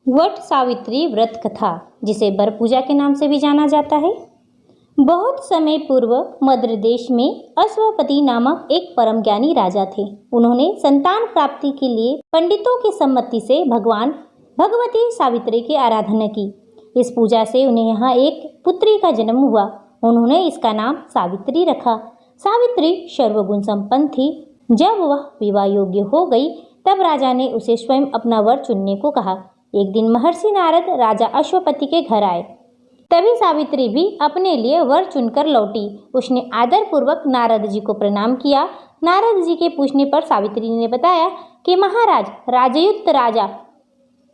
वट सावित्री व्रत कथा, जिसे बर पूजा के नाम से भी जाना जाता है। बहुत समय पूर्व मद्र देश में अश्वपति नामक एक परम ज्ञानी राजा थे। उन्होंने संतान प्राप्ति के लिए पंडितों की सम्मति से भगवान भगवती सावित्री की आराधना की। इस पूजा से उन्हें यहाँ एक पुत्री का जन्म हुआ। उन्होंने इसका नाम सावित्री रखा। सावित्री सर्वगुण संपन्न थी। जब वह विवाह योग्य हो गई तब राजा ने उसे स्वयं अपना वर चुनने को कहा। एक दिन महर्षि नारद राजा अश्वपति के घर आए। तभी सावित्री भी अपने लिए वर चुनकर लौटी। उसने आदर पूर्वक नारद जी को प्रणाम किया। नारद जी के पूछने पर सावित्री ने बताया कि महाराज, राजयुक्त राजा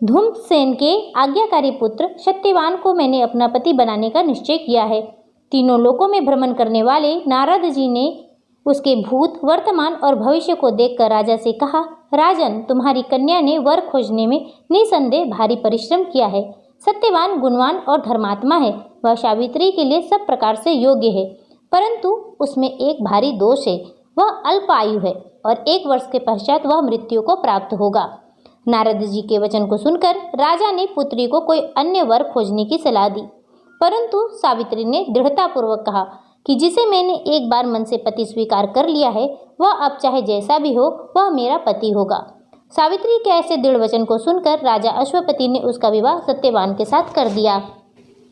धूम्रसेन के आज्ञाकारी पुत्र सत्यवान को मैंने अपना पति बनाने का निश्चय किया है। तीनों लोकों में भ्रमण करने वाले नारद जी ने उसके भूत, वर्तमान और भविष्य को देखकर राजा से कहा, राजन, तुम्हारी कन्या ने वर खोजने में निसंदेह भारी परिश्रम किया है। सत्यवान गुणवान और धर्मात्मा है। वह सावित्री के लिए सब प्रकार से योग्य है, परंतु उसमें एक भारी दोष है। वह अल्प आयु है और 1 वर्ष के पश्चात वह मृत्यु को प्राप्त होगा। नारद जी के वचन को सुनकर राजा ने पुत्री को कोई अन्य वर खोजने की सलाह दी, परंतु सावित्री ने दृढ़तापूर्वक कहा कि जिसे मैंने एक बार मन से पति स्वीकार कर लिया है, वह अब चाहे जैसा भी हो, वह मेरा पति होगा। सावित्री के ऐसे दृढ़ वचन को सुनकर राजा अश्वपति ने उसका विवाह सत्यवान के साथ कर दिया।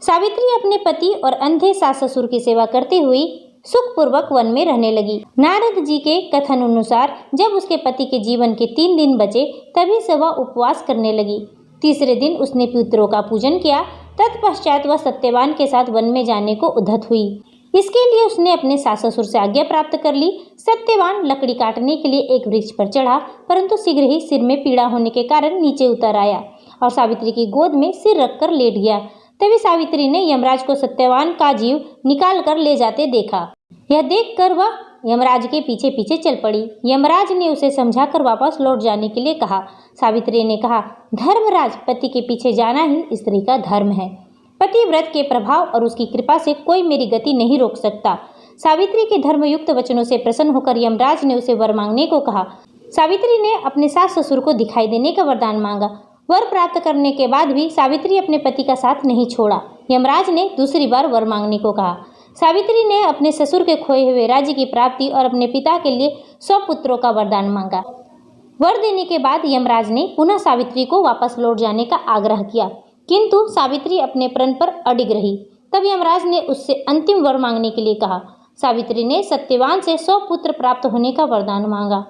सावित्री अपने पति और अंधे सास ससुर की सेवा करती हुई सुखपूर्वक वन में रहने लगी। नारद जी के कथन अनुसार जब उसके पति के जीवन के 3 दिन बचे, तभी से वह उपवास करने लगी। तीसरे दिन उसने पितरों का पूजन किया। तत्पश्चात वह सत्यवान के साथ वन में जाने को उद्यत हुई। इसके लिए उसने अपने सास ससुर से आज्ञा प्राप्त कर ली। सत्यवान लकड़ी काटने के लिए एक वृक्ष पर चढ़ा, परंतु शीघ्र ही सिर में पीड़ा होने के कारण नीचे उतर आया और सावित्री की गोद में सिर रखकर लेट गया। तभी सावित्री ने यमराज को सत्यवान का जीव निकाल कर ले जाते देखा। यह देखकर वह यमराज के पीछे पीछे चल पड़ी। यमराज ने उसे समझाकर वापस लौट जाने के लिए कहा। सावित्री ने कहा, धर्मराज, पति के पीछे जाना ही स्त्री का धर्म है। पतिव्रत के प्रभाव और उसकी कृपा से कोई मेरी गति नहीं रोक सकता। सावित्री के धर्मयुक्त वचनों से प्रसन्न होकर यमराज ने उसे वर मांगने को कहा। सावित्री ने अपने सास ससुर को दिखाई देने का वरदान मांगा। वर प्राप्त करने के बाद भी सावित्री अपने पति का साथ नहीं छोड़ा। यमराज ने दूसरी बार वर मांगने को कहा। सावित्री ने अपने ससुर के खोए हुए राज्य की प्राप्ति और अपने पिता के लिए 100 पुत्रों का वरदान मांगा। वर देने के बाद यमराज ने पुनः सावित्री को वापस लौट जाने का आग्रह किया, किंतु सावित्री अपने प्रण पर अडिग रही। तब यमराज ने उससे अंतिम वर मांगने के लिए कहा। सावित्री ने सत्यवान से 100 पुत्र प्राप्त होने का वरदान मांगा।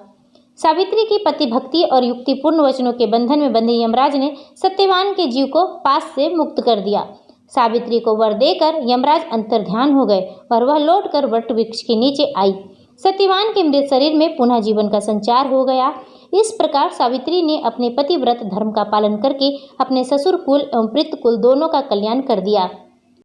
सावित्री की पति भक्ति और युक्तिपूर्ण वचनों के बंधन में बंधे यमराज ने सत्यवान के जीव को पास से मुक्त कर दिया। सावित्री को वर देकर यमराज अंतर्ध्यान हो गए और वह लौटकर वट वृक्ष के नीचे आई। सत्यवान के मृत शरीर में पुनः जीवन का संचार हो गया। इस प्रकार सावित्री ने अपने पतिव्रत धर्म का पालन करके अपने ससुर कुल एवं पितृ कुल दोनों का कल्याण कर दिया।